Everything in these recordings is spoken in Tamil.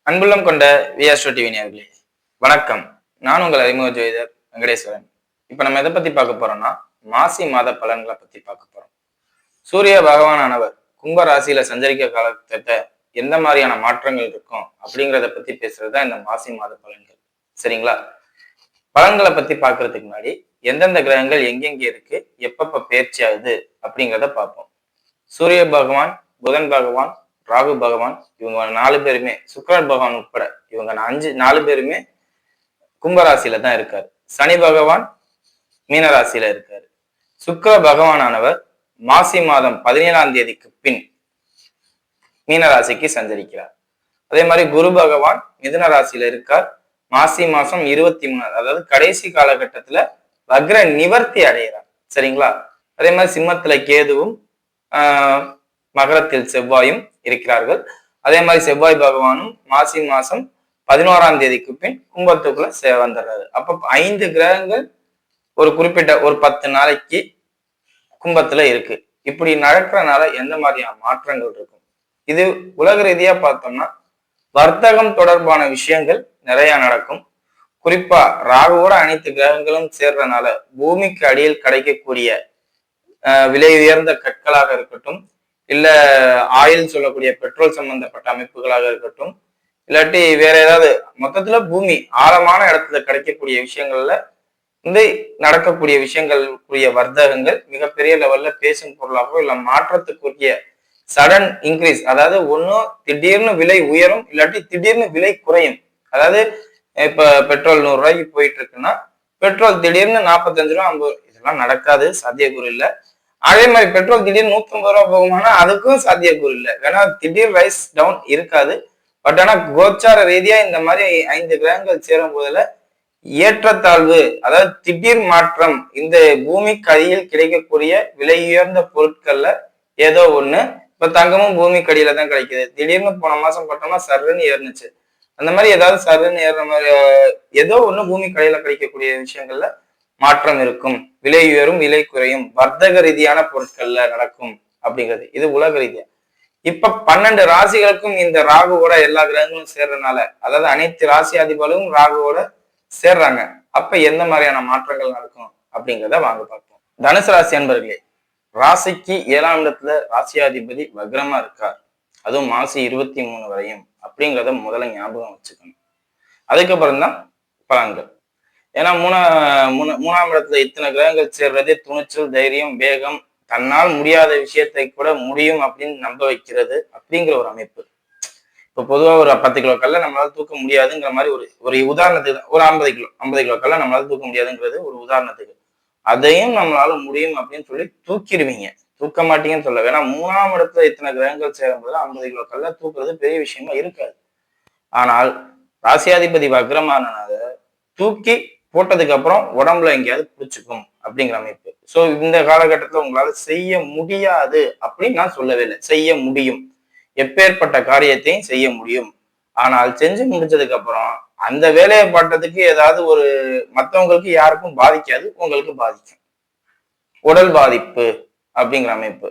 அன்புள்ளம் கொண்ட விஆஸ்ட்ரோ டிவி நேயர்களே வணக்கம். நான் உங்கள் அறிமுக ஜோதிடர் வெங்கடேஸ்வரன். இப்ப நம்ம எதை பத்தி பார்க்க போறோம்னா மாசி மாத பலன்களை பத்தி பார்க்க போறோம். சூரிய பகவானானவர் கும்ப ராசியில சஞ்சரிக்க காலகட்டத்தை எந்த மாதிரியான மாற்றங்கள் இருக்கும் அப்படிங்கிறத பத்தி பேசுறதுதான் இந்த மாசி மாத பலன்கள். சரிங்களா? பலன்களை பத்தி பார்க்கறதுக்கு முன்னாடி எந்தெந்த கிரகங்கள் எங்கெங்க இருக்கு, எப்பப்ப பயிற்சி ஆகுது அப்படிங்கிறத பார்ப்போம். சூரிய பகவான், புதன் பகவான், ராகு பகவான், இவங்க 4 பேருமே, சுக்கிரன் பகவான் உட்பட இவங்க 4 பேருமே கும்பராசியில தான் இருக்காரு. சனி பகவான் மீனராசியில இருக்காரு. சுக்கிர பகவானானவர் மாசி மாதம் 17ஆம் தேதிக்கு பின் மீனராசிக்கு சஞ்சரிக்கிறார். அதே மாதிரி குரு பகவான் மிதுன ராசியில இருக்கார். மாசி மாசம் 23, அதாவது கடைசி காலகட்டத்துல வக்ர நிவர்த்தி அடைகிறார். சரிங்களா? அதே மாதிரி சிம்மத்துல கேதுவும் மகரத்தில் செவ்வாயும் இருக்கிறார்கள். அதே மாதிரி செவ்வாய் பகவானும் மாசி மாசம் 11ஆம் தேதிக்கு பின் கும்பத்துக்குள்ள வந்துடுறாரு. அப்ப 5 கிரகங்கள் ஒரு குறிப்பிட்ட ஒரு 10 நாளைக்கு கும்பத்துல இருக்கு. இப்படி நடக்கிறதுனால எந்த மாதிரியான மாற்றங்கள் இருக்கும்? இது உலக ரீதியா பார்த்தோம்னா வர்த்தகம் தொடர்பான விஷயங்கள் நிறைய நடக்கும். குறிப்பா ராகுவோட அனைத்து கிரகங்களும் சேர்றதுனால பூமிக்கு அடியில் கிடைக்கக்கூடிய விலை உயர்ந்த கற்களாக இருக்கட்டும், இல்ல ஆயில் சொல்லக்கூடிய பெட்ரோல் சம்பந்தப்பட்ட அமைப்புகளாக இருக்கட்டும், இல்லாட்டி வேற ஏதாவது மொத்தத்துல பூமி ஆழமான இடத்துல கிடைக்கக்கூடிய விஷயங்கள்ல இந்த நடக்கக்கூடிய விஷயங்களுக்குரிய வர்த்தகங்கள் மிகப்பெரிய லெவல்ல பேசும் பொருளாகவோ இல்ல மாற்றத்துக்குரிய சடன் இன்க்ரீஸ், அதாவது ஒன்னும் திடீர்னு விலை உயரும், இல்லாட்டி திடீர்னு விலை குறையும். அதாவது இப்ப பெட்ரோல் 100 ரூபாய்க்கு போயிட்டு இருக்குன்னா பெட்ரோல் திடீர்னு 45 ரூபா 50, இதெல்லாம் நடக்காது, சாத்தியக்கூறு இல்லை. அதே மாதிரி பெட்ரோல் திடீர்னு 150 ரூபா போகுமானா அதுக்கும் சாத்தியக்கூறு இல்லை. வேணா திடீர் ரைஸ் டவுன் இருக்காது. பட் ஆனா கோச்சார ரீதியா இந்த மாதிரி 5 கிரகங்கள் சேரும் போதுல ஏற்றத்தாழ்வு, அதாவது திடீர் மாற்றம், இந்த பூமிக்கு அடியில் கிடைக்கக்கூடிய விலை உயர்ந்த பொருட்கள்ல ஏதோ ஒண்ணு. இப்ப தங்கமும் பூமிக்கு அடியில தான் கிடைக்குது. திடீர்னு போன மாசம் பார்த்தோம்னா சர்ன்னு ஏறுனுச்சு. அந்த மாதிரி ஏதாவது சர்ன்னு ஏறுற மாதிரி ஏதோ ஒண்ணு பூமிக்கு அடியில கிடைக்கக்கூடிய விஷயங்கள்ல மாற்றம் இருக்கும். விலை உயரும், விலை குறையும், வர்த்தக ரீதியான பொருட்கள்ல நடக்கும் அப்படிங்கிறது இது உலக ரீதியா. இப்ப 12 ராசிகளுக்கும் இந்த ராகுவோட எல்லா கிரகங்களும் சேர்றதுனால, அதாவது அனைத்து ராசி அதிபர்களும் ராகுவோட சேர்றாங்க. அப்ப எந்த மாதிரியான மாற்றங்கள் நடக்கும் அப்படிங்கிறத வாங்க பார்ப்போம். தனுசு ராசி அன்பர்களே, ராசிக்கு 7ஆம் இடத்துல ராசியாதிபதி வக்ரமா இருக்கார். அதுவும் மாசி 23 வரையும் அப்படிங்கிறத முதல்ல ஞாபகம் வச்சுக்கணும். அதுக்கப்புறம் தான் பலன்கள். ஏன்னா 3ஆம் இடத்துல இத்தனை கிரகங்கள் சேர்றதே துணிச்சல், தைரியம், வேகம், தன்னால் முடியாத விஷயத்தை கூட முடியும் அப்படின்னு நம்ப வைக்கிறது அப்படிங்கிற ஒரு அமைப்பு. இப்ப பொதுவா ஒரு 10 கிலோ கல்ல நம்மளால தூக்க முடியாதுங்கிற மாதிரி ஒரு உதாரணத்துக்கு, ஒரு 50 கிலோ கல்ல நம்மளால தூக்க முடியாதுங்கிறது ஒரு உதாரணத்துக்கு. அதையும் நம்மளால முடியும் அப்படின்னு சொல்லி தூக்கிடுவீங்க. தூக்க மாட்டீங்கன்னு சொல்ல. ஏன்னா 3ஆம் இடத்துல இத்தனை கிரகங்கள் சேரும்போது 50 கிலோ கல்ல தூக்குறது பெரிய விஷயமா இருக்காது. ஆனால் ராசியாதிபதி வக்ரமானனால தூக்கி போட்டதுக்கு அப்புறம் உடம்புல எங்கேயாவது பிடிச்சுக்கும் அப்படிங்கிற அமைப்பு. சோ இந்த காலகட்டத்துல உங்களால செய்ய முடியாது அப்படின்னு நான் சொல்லவே இல்லை. செய்ய முடியும், எப்பேற்பட்ட காரியத்தையும் செய்ய முடியும். ஆனால் செஞ்சு முடிச்சதுக்கு அப்புறம் அந்த வேலையை பண்றதுக்கு ஏதாவது ஒரு மற்றவங்களுக்கு யாருக்கும் பாதிக்காது, உங்களுக்கு பாதிக்கும். உடல் பாதிப்பு அப்படிங்கிற அமைப்பு.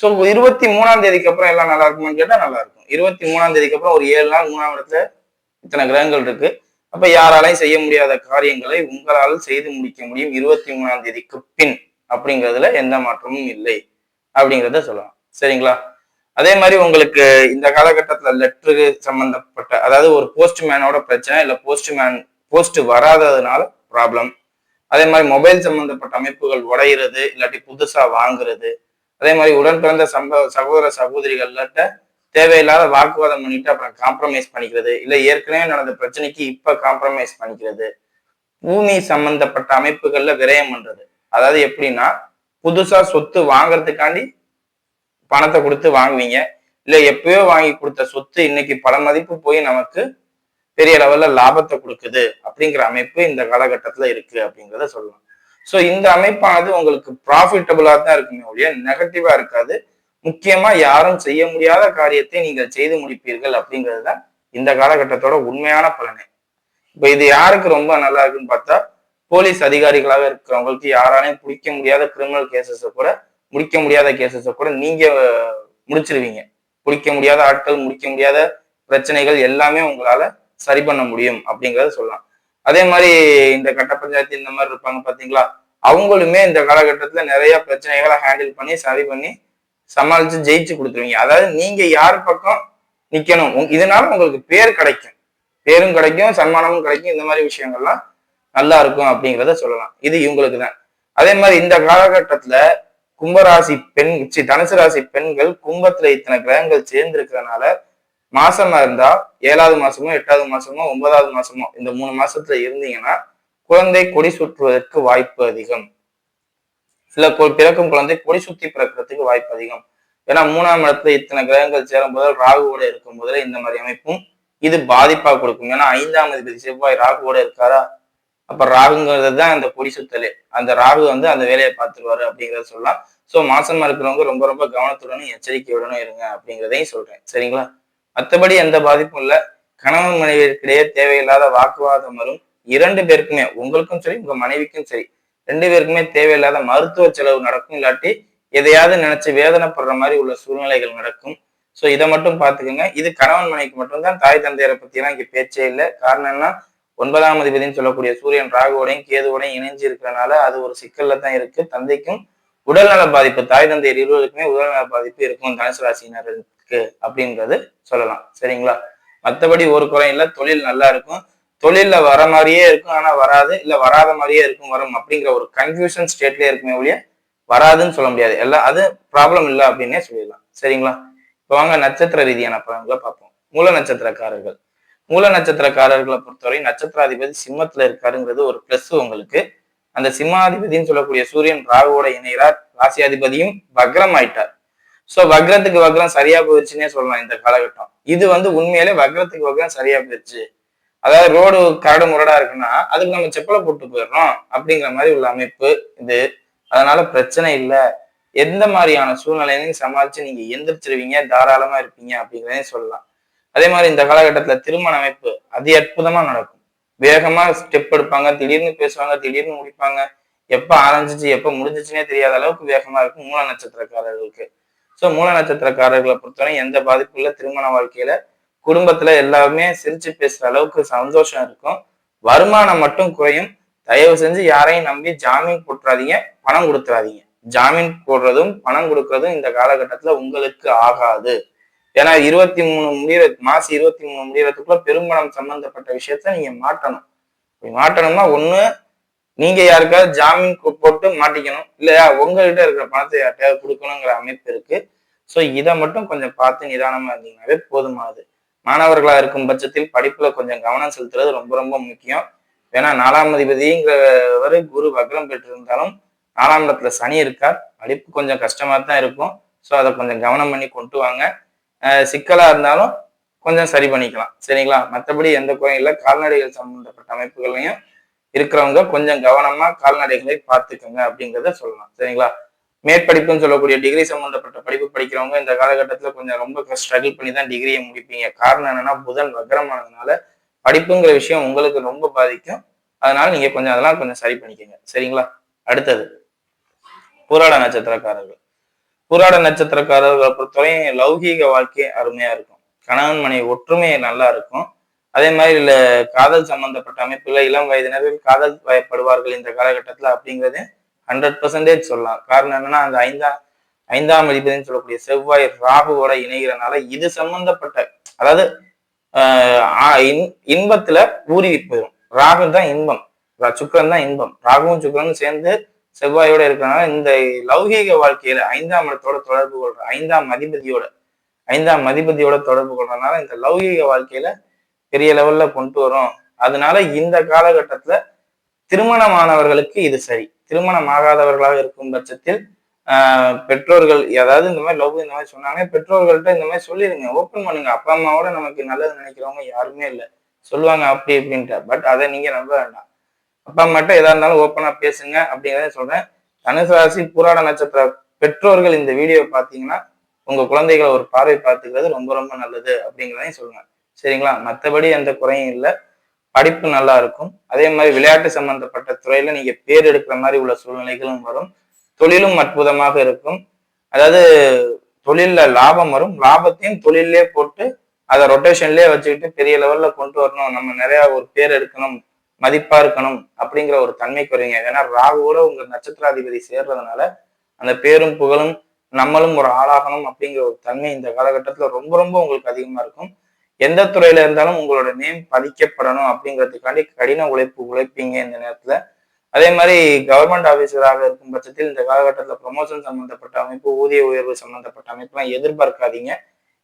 சோ 23ஆம் தேதிக்கு அப்புறம் எல்லாம் நல்லா இருக்குமான்னு கேட்டா நல்லா இருக்கும். 23ஆம் தேதிக்கு அப்புறம் ஒரு 7 நாள் 3ஆம் இடத்துல இத்தனை கிரகங்கள் இருக்கு. அப்ப யாராலையும் செய்ய முடியாத காரியங்களை உங்களால் செய்து முடிக்க முடியும் 23ஆம் தேதிக்கு பின் அப்படிங்கிறதுல எந்த மாற்றமும் இல்லை அப்படிங்கிறத சொல்லலாம். சரிங்களா? அதே மாதிரி உங்களுக்கு இந்த காலகட்டத்துல லெட்டரு சம்பந்தப்பட்ட, அதாவது ஒரு போஸ்ட்மேனோட பிரச்சனை, இல்ல போஸ்ட் வராததுனால ப்ராப்ளம். அதே மாதிரி மொபைல் சம்பந்தப்பட்ட அமைப்புகள் உடையிறது, இல்லாட்டி புதுசா வாங்குறது. அதே மாதிரி உடன் பிறந்த சகோதர சகோதரிகள்கிட்ட தேவையில்லாத வாக்குவாதம் பண்ணிட்டு அப்புறம் காம்ப்ரமைஸ் பண்ணிக்கிறது, இல்ல ஏற்கனவே நடந்த பிரச்சனைக்கு இப்ப காம்ப்ரமைஸ் பண்ணிக்கிறது. பூமி சம்பந்தப்பட்ட அமைப்புகள்ல விரயம் பண்றது. அதாவது எப்படின்னா, புதுசா சொத்து வாங்குறதுக்காண்டி பணத்தை கொடுத்து வாங்குவீங்க. இல்ல எப்பயோ வாங்கி கொடுத்த சொத்து இன்னைக்கு பல மதிப்பு போய் நமக்கு பெரிய லெவல்ல லாபத்தை கொடுக்குது அப்படிங்கிற அமைப்பு இந்த காலகட்டத்துல இருக்கு அப்படிங்கிறத சொல்லலாம். சோ இந்த அமைப்பானது உங்களுக்கு ப்ராஃபிட்டபிளா தான் இருக்குமே ஒழிய நெகட்டிவா இருக்காது. முக்கியமா யாரும் செய்ய முடியாத காரியத்தை நீங்கள் செய்து முடிப்பீர்கள் அப்படிங்கிறது தான் இந்த காலகட்டத்தோட உண்மையான பலனே. இப்ப இது யாருக்கு ரொம்ப நல்லா இருக்குன்னு பார்த்தா, போலீஸ் அதிகாரிகளாக இருக்கிறவங்களுக்கு யாராலையும் பிடிக்க முடியாத கிரிமினல் கேசஸை கூட, முடிக்க முடியாத கேசஸை கூட நீங்க முடிச்சிருவீங்க. பிடிக்க முடியாத ஆட்கள், முடிக்க முடியாத பிரச்சனைகள் எல்லாமே உங்களால சரி பண்ண முடியும் அப்படிங்கறத சொல்லலாம். அதே மாதிரி இந்த கட்ட பஞ்சாயத்து இந்த மாதிரி இருப்பாங்க பாத்தீங்களா, அவங்களுமே இந்த காலகட்டத்துல நிறைய பிரச்சனைகளை ஹேண்டில் பண்ணி சரி பண்ணி சமாளிச்சு ஜெயிச்சு கொடுத்துருவீங்க. அதாவது நீங்க யார் பக்கம் நிக்கணும், இதனால உங்களுக்கு பேர் கிடைக்கும், பேரும் கிடைக்கும், சன்மானமும் கிடைக்கும். இந்த மாதிரி விஷயங்கள்லாம் நல்லா இருக்கும் அப்படிங்கிறத சொல்லலாம். இது இவங்களுக்கு தான். அதே மாதிரி இந்த காலகட்டத்துல கும்பராசி பெண் தனுசு ராசி பெண்கள் கும்பத்துல இத்தனை கிரகங்கள் சேர்ந்து இருக்கிறதுனால மாசமா இருந்தா 7வது மாசமோ 8வது மாசமோ 9வது மாசமோ இந்த 3 மாசத்துல இருந்தீங்கன்னா குழந்தை கொடி சுற்றுவதற்கு வாய்ப்பு அதிகம். சில பிறக்கும் குழந்தை கொடி சுத்தி பிறக்கிறதுக்கு வாய்ப்பு அதிகம். ஏன்னா 3ஆம் இடத்துல இத்தனை கிரகங்கள் சேரும் போது ராகுவோட இருக்கும் போதுல இந்த மாதிரி அமைப்பும் இது பாதிப்பா கொடுக்கும். ஏன்னா 5ஆம் அதிபதி செவ்வாய் ராகுவோட இருக்காரா, அப்ப ராகுங்கிறது தான் அந்த கொடி சுத்தலே. அந்த ராகு அந்த வேலையை பார்த்துருவாரு அப்படிங்கிறத சொல்லலாம். சோ மாசமா இருக்கிறவங்க ரொம்ப ரொம்ப கவனத்துடனும் எச்சரிக்கையுடனும் இருங்க அப்படிங்கிறதையும் சொல்றேன். சரிங்களா? மற்றபடி எந்த பாதிப்பும் இல்ல. கணவன் மனைவிக்கிடையே தேவையில்லாத வாக்குவாதம் வரும். 2 பேருக்குமே, உங்களுக்கும் சரி உங்க மனைவிக்கும் சரி, 2 பேருக்குமே தேவையில்லாத மருத்துவ செலவு நடக்கும். இல்லாட்டி எதையாவது நினைச்சு வேதனைப்படுற மாதிரி உள்ள சூழ்நிலைகள் நடக்கும். சோ இதை மட்டும் பாத்துக்கோங்க. இது கணவன் மனைவிக்கு மட்டும்தான். தாய் தந்தையரை பத்தி எல்லாம் இங்க பேச்சே இல்லை. காரணம் என்ன, 9ஆம் அதிபதினு சொல்லக்கூடிய சூரியன் ராகுவோடையும் கேதுவோடையும் இணைஞ்சு இருக்கிறனால அது ஒரு சிக்கல்ல தான் இருக்கு. தந்தைக்கும் உடல்நல பாதிப்பு, தாய் தந்தையர் இருவருக்குமே உடல்நல பாதிப்பு இருக்கும் தனுசு ராசினருக்கு அப்படின்றது சொல்லலாம். சரிங்களா? மற்றபடி ஒரு குறையும் இல்லை. தொழில் நல்லா இருக்கும். தொழில்ல வர மாதிரியே இருக்கும், ஆனா வராது, இல்ல வராத மாதிரியே இருக்கும், வரும் அப்படிங்கிற ஒரு கன்ஃபியூஷன் ஸ்டேட்லயே இருக்குமே ஒழிய வராதுன்னு சொல்ல முடியாது. எல்லாம் அது ப்ராப்ளம் இல்லை அப்படின்னே சொல்லிடலாம். சரிங்களா? இப்போ வாங்க நட்சத்திர ரீதியான பலன்களை பார்ப்போம். மூல நட்சத்திரக்காரர்கள். மூல நட்சத்திரக்காரர்களை பொறுத்தவரை நட்சத்திராதிபதி சிம்மத்துல இருக்காருங்கிறது ஒரு பிளஸ் உங்களுக்கு. அந்த சிம்மாதிபதினு சொல்லக்கூடிய சூரியன் ராகுவோட இணைகிறார். ராசியாதிபதியும் வக்ரம் ஆயிட்டார். சோ வக்ரத்துக்கு வக்ரம் சரியா போயிடுச்சுன்னே சொல்லலாம் இந்த காலகட்டம். இது உண்மையிலே வக்ரத்துக்கு வக்ரம் சரியா போயிடுச்சு. அதாவது ரோடு கரடு முரடா இருக்குன்னா அதுக்கு நம்ம செப்பலை போட்டு போயிடுறோம் அப்படிங்கிற மாதிரி உள்ள அமைப்பு இது. அதனால பிரச்சனை இல்லை. எந்த மாதிரியான சூழ்நிலையும் சமாளிச்சு நீங்க எந்திரிச்சிருவீங்க, தாராளமா இருப்பீங்க அப்படிங்கிறதையும் சொல்லலாம். அதே மாதிரி இந்த காலகட்டத்துல திருமண அமைப்பு அதி அற்புதமா நடக்கும். வேகமா ஸ்டெப் எடுப்பாங்க, திடீர்னு பேசுவாங்க, திடீர்னு முடிப்பாங்க. எப்ப ஆரம்பிச்சிச்சு எப்ப முடிஞ்சிச்சுன்னே தெரியாத அளவுக்கு வேகமா இருக்கும் மூல நட்சத்திரக்காரர்களுக்கு. சோ மூல நட்சத்திரக்காரர்களை பொறுத்தவரை எந்த பாதிப்பும் இல்லை. திருமண வாழ்க்கையில குடும்பத்துல எல்லாருமே சிரிச்சு பேசுற அளவுக்கு சந்தோஷம் இருக்கும். வருமானம் மட்டும் குறையும். தயவு செஞ்சு யாரையும் நம்பி ஜாமீன் போட்டுறாதீங்க, பணம் கொடுத்துறாதீங்க. ஜாமீன் போடுறதும் பணம் கொடுக்கறதும் இந்த காலகட்டத்துல உங்களுக்கு ஆகாது. ஏன்னா 23 மாசம் 23 முடியறதுக்குள்ள பெரும்பணம் சம்பந்தப்பட்ட விஷயத்த நீங்க மாட்டணும். மாட்டணும்னா ஒண்ணு நீங்க யாருக்காவது ஜாமீன் போட்டு மாட்டிக்கணும், இல்லையா உங்ககிட்ட இருக்கிற பணத்தை யார்ட்டையாவது கொடுக்கணுங்கிற அமைப்பு இருக்கு. சோ இதை மட்டும் கொஞ்சம் பார்த்து நிதானமா இருந்தீங்கன்னாவே போதுமானது. மாணவர்களா இருக்கும் பட்சத்தில் படிப்புல கொஞ்சம் கவனம் செலுத்துறது ரொம்ப ரொம்ப முக்கியம். ஏன்னா 4ஆம் அதிபதிங்கிறவரு குரு வக்ரம் பெற்றிருந்தாலும் 4ஆம் இடத்துல சனி இருக்கார். படிப்பு கொஞ்சம் கஷ்டமா தான் இருக்கும். சோ அதை கொஞ்சம் கவனம் பண்ணி கொண்டு வாங்க. சிக்கலா இருந்தாலும் கொஞ்சம் சரி பண்ணிக்கலாம். சரிங்களா? மற்றபடி எந்த குறையும் இல்லை. கால்நடைகள் சம்பந்தப்பட்ட அமைப்புகளையும் இருக்கிறவங்க கொஞ்சம் கவனமா கால்நடைகளை பார்த்துக்கோங்க அப்படிங்கிறத சொல்லலாம். சரிங்களா? மேற்படிப்புன்னு சொல்லக்கூடிய டிகிரி சம்பந்தப்பட்ட படிப்பு படிக்கிறவங்க இந்த காலகட்டத்துல கொஞ்சம் ரொம்ப ஸ்ட்ரகிள் பண்ணி தான் டிகிரியை முடிப்பீங்க. காரணம் என்னன்னா புதன் வக்ரமானதுனால படிப்புங்கிற விஷயம் உங்களுக்கு ரொம்ப பாதிக்கும். அதனால நீங்க கொஞ்சம் அதெல்லாம் கொஞ்சம் சரி பண்ணிக்கோங்க. சரிங்களா? அடுத்தது பூராட நட்சத்திரக்காரர்கள். பூராட நட்சத்திரக்காரர்களை பொறுத்தவரை லௌகீக வாழ்க்கை அருமையா இருக்கும். கணவன் மனைவி ஒற்றுமை நல்லா இருக்கும். அதே மாதிரி இல்ல காதல் சம்பந்தப்பட்ட அமைப்புல இளம் வயதினர்கள் காதல் வயப்படுவார்கள் இந்த காலகட்டத்துல அப்படிங்கிறது 100% சொல்லலாம். காரணம் என்னன்னா அந்த ஐந்தாம் அதிபதினு சொல்லக்கூடிய செவ்வாய் ராகுவோட இணைகிறனால இது சம்பந்தப்பட்ட, அதாவது இன்பத்துல ஊறி போயிடும். ராகு தான் இன்பம், சுக்கிரன் தான் இன்பம். ராகுவும் சுக்கிரனும் சேர்ந்து செவ்வாயோட இருக்கிறனால இந்த லௌகீக வாழ்க்கையில 5ஆம் இடத்தோட தொடர்பு கொள்ற ஐந்தாம் அதிபதியோட தொடர்பு கொள்றதுனால இந்த லௌகீக வாழ்க்கையில பெரிய லெவல்ல கொண்டு வரும். அதனால இந்த காலகட்டத்துல திருமணமானவர்களுக்கு இது சரி. திருமணம் ஆகாதவர்களாக இருக்கும் பட்சத்தில் பெற்றோர்கள் ஏதாவது இந்த மாதிரி லவ் இந்த மாதிரி சொன்னாங்க, பெற்றோர்கள்ட்ட இந்த மாதிரி சொல்லிடுங்க, ஓப்பன் பண்ணுங்க. அப்பா அம்மாவோட நமக்கு நல்லது நினைக்கிறவங்க யாருமே இல்லை, சொல்லுவாங்க அப்படி இப்படின்ட்டு. பட் அதை நீங்க நம்ப வேண்டாம். அப்பா அம்மாட்ட எதா இருந்தாலும் ஓப்பனா பேசுங்க அப்படிங்கிறத சொல்றேன். தனுசு ராசி பூராட நட்சத்திர பெற்றோர்கள் இந்த வீடியோ பார்த்தீங்கன்னா உங்க குழந்தைகளை ஒரு பார்வை பார்த்துக்கிறது ரொம்ப ரொம்ப நல்லது அப்படிங்கிறதையும் சொல்லுங்க. சரிங்களா? மற்றபடி எந்த குறையும் இல்லை. படிப்பு நல்லா இருக்கும். அதே மாதிரி விளையாட்டு சம்பந்தப்பட்ட துறையில நீங்க பேர் எடுக்கிற மாதிரி உள்ள சூழ்நிலைகளும் வரும். தொழிலும் அற்புதமாக இருக்கும். அதாவது தொழில்ல லாபம் வரும். லாபத்தையும் தொழிலே போட்டு அதை ரொட்டேஷன்லயே வச்சுக்கிட்டு பெரிய லெவல்ல கொண்டு வரணும், நம்ம நிறைய ஒரு பேர் எடுக்கணும், மதிப்பா இருக்கணும் அப்படிங்கிற ஒரு தன்மை குறைங்க. ஏன்னா ராகுவோட உங்க நட்சத்திராதிபதி சேர்றதுனால அந்த பேரும் புகழும் நம்மளும் ஒரு ஆளாகணும் அப்படிங்கிற ஒரு தன்மை இந்த காலகட்டத்துல ரொம்ப ரொம்ப உங்களுக்கு அதிகமா இருக்கும். எந்த துறையில இருந்தாலும் உங்களோட நேம் பதிக்கப்படணும் அப்படிங்கிறதுக்காண்டி கடின உழைப்பீங்க இந்த நேரத்துல. அதே மாதிரி கவர்மெண்ட் ஆபீசராக இருக்கும் பட்சத்தில் இந்த காலகட்டத்துல ப்ரொமோஷன் சம்பந்தப்பட்ட அமைப்பு, ஊதிய உயர்வு சம்பந்தப்பட்ட அமைப்புலாம் எதிர்பார்க்காதீங்க.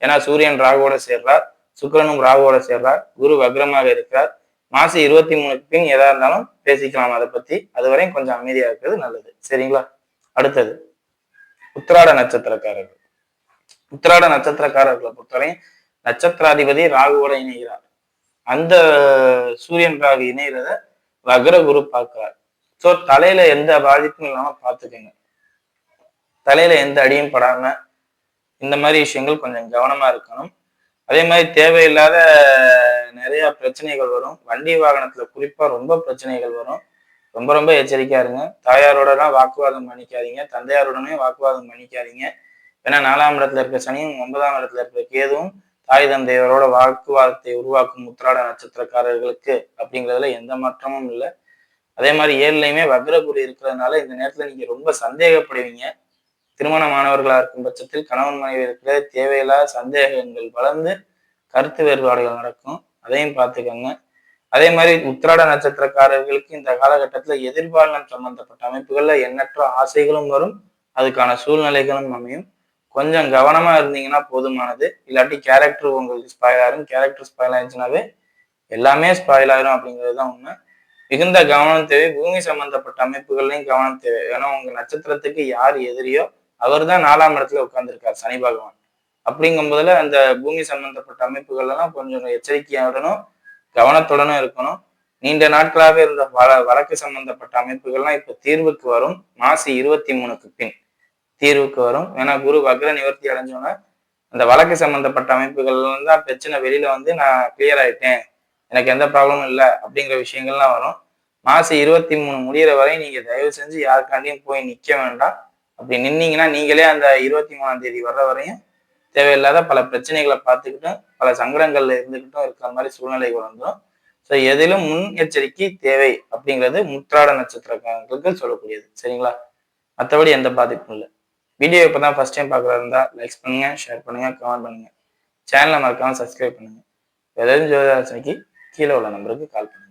ஏன்னா சூரியன் ராகுவோட சேர்றார், சுக்கிரனும் ராகுவோட சேர்றார், குரு வக்ரமாக இருக்கிறார். மாசி 23க்கு பின் எதா இருந்தாலும் பேசிக்கலாம் அதை பத்தி. அது வரையும் கொஞ்சம் அமைதியா இருக்கிறது நல்லது. சரிங்களா? அடுத்தது உத்திராட நட்சத்திரக்காரர்கள். உத்திராட நட்சத்திரக்காரர்களை பொறுத்தவரையும் நட்சத்திராதிபதி ராகுவோட இணைகிறார். அந்த சூரியன் ராகு இணைகிறத வக்ர குரு பார்க்கிறார். சோ தலையில எந்த பாதிப்பும் இல்லாம பாத்துக்கோங்க. தலையில எந்த அடியும் படாம இந்த மாதிரி விஷயங்கள் கொஞ்சம் கவனமா இருக்கணும். அதே மாதிரி தேவையில்லாத நிறைய பிரச்சனைகள் வரும். வண்டி வாகனத்துல குறிப்பா ரொம்ப பிரச்சனைகள் வரும். ரொம்ப ரொம்ப எச்சரிக்கையா இருங்க. தாயாரோடலாம் வாக்குவாதம் பண்ணிக்காதீங்க, தந்தையாருடனே வாக்குவாதம் பண்ணிக்காதீங்க. ஏன்னா 4ஆம் இடத்துல இருக்க சனியும் 9ஆம் இடத்துல இருக்க கேதுவும் தாய் தந்தையரோட வாக்குவாதத்தை உருவாக்கும் உத்திராட நட்சத்திரக்காரர்களுக்கு அப்படிங்கிறதுல எந்த மாற்றமும் இல்லை. அதே மாதிரி 7லையுமே வக்ரகுரு இருக்கிறதுனால இந்த நேரத்துல நீங்க ரொம்ப சந்தேகப்படுவீங்க. திருமணமானவர்களா இருக்கும் பட்சத்தில் கணவன் மனைவி இருக்கிற தேவையில்லாத சந்தேகங்கள் வளர்ந்து கருத்து வேறுபாடுகள் நடக்கும். அதையும் பார்த்துக்கோங்க. அதே மாதிரி உத்திராட நட்சத்திரக்காரர்களுக்கு இந்த காலகட்டத்துல எதிர்பாலனம் சம்பந்தப்பட்ட அமைப்புகள்ல எண்ணற்ற ஆசைகளும் வரும், அதுக்கான சூழ்நிலைகளும் அமையும். கொஞ்சம் கவனமா இருந்தீங்கன்னா போதுமானது. இல்லாட்டி கேரக்டர் உங்களுக்கு ஸ்பாயில் ஆயிரும். கேரக்டர் ஸ்பாயில் ஆயிடுச்சுனாவே எல்லாமே ஸ்பாயில் ஆயிரும் அப்படிங்கிறது தான் உண்மை. மிகுந்த கவனம் தேவை. பூமி சம்பந்தப்பட்ட அமைப்புகள்லையும் கவனம் தேவை. ஏன்னா உங்க நட்சத்திரத்துக்கு யார் எதிரியோ அவர் தான் 4ஆம் இடத்துல உட்கார்ந்துருக்கார் சனி பகவான். அப்படிங்கும் போதுல அந்த பூமி சம்பந்தப்பட்ட அமைப்புகள் எல்லாம் கொஞ்சம் எச்சரிக்கையுடனும் கவனத்துடனும் இருக்கணும். நீண்ட நாட்களாக இருந்த வழக்கு சம்பந்தப்பட்ட அமைப்புகள்லாம் இப்ப தீர்வுக்கு வரும். மாசி 23க்கு பின் தீர்வுக்கு வரும். ஏன்னா குரு வக்ர நிவர்த்தி அடைஞ்சோன்னா அந்த வழக்கு சம்பந்தப்பட்ட அமைப்புகள் தான் பிரச்சனை வெளியில வந்து நான் கிளியர் ஆயிட்டேன், எனக்கு எந்த ப்ராப்ளமும் இல்லை அப்படிங்கிற விஷயங்கள்லாம் வரும். மாசி 23 முடிகிற வரை நீங்க தயவு செஞ்சு யாருக்காண்டியும் போய் நிக்க வேண்டாம். அப்படி நின்னீங்கன்னா நீங்களே அந்த 23ஆம் தேதி வர்ற வரையும் தேவையில்லாத பல பிரச்சனைகளை பார்த்துக்கிட்டும் பல சங்கடங்கள்ல இருந்துகிட்டும் இருக்கிற மாதிரி சூழ்நிலைகள் வந்துடும். ஸோ எதிலும் முன் எச்சரிக்கை தேவை அப்படிங்கிறது முத்திராட நட்சத்திரக்காரங்களுக்கு சொல்லக்கூடியது. சரிங்களா? மற்றபடி எந்த பாதிப்பும் இல்லை. வீடியோ இப்போதான் ஃபர்ஸ்ட் டைம் பார்க்குறதா இருந்தால் லைக்ஸ் பண்ணுங்க, ஷேர் பண்ணுங்க, கமெண்ட் பண்ணுங்க. சேனலை மறக்காம சப்ஸ்கிரைப் பண்ணுங்க. ஏதாவது ஜோதிட ஆலோசனைக்கு கீழே உள்ள நம்பருக்கு கால் பண்ணுங்க.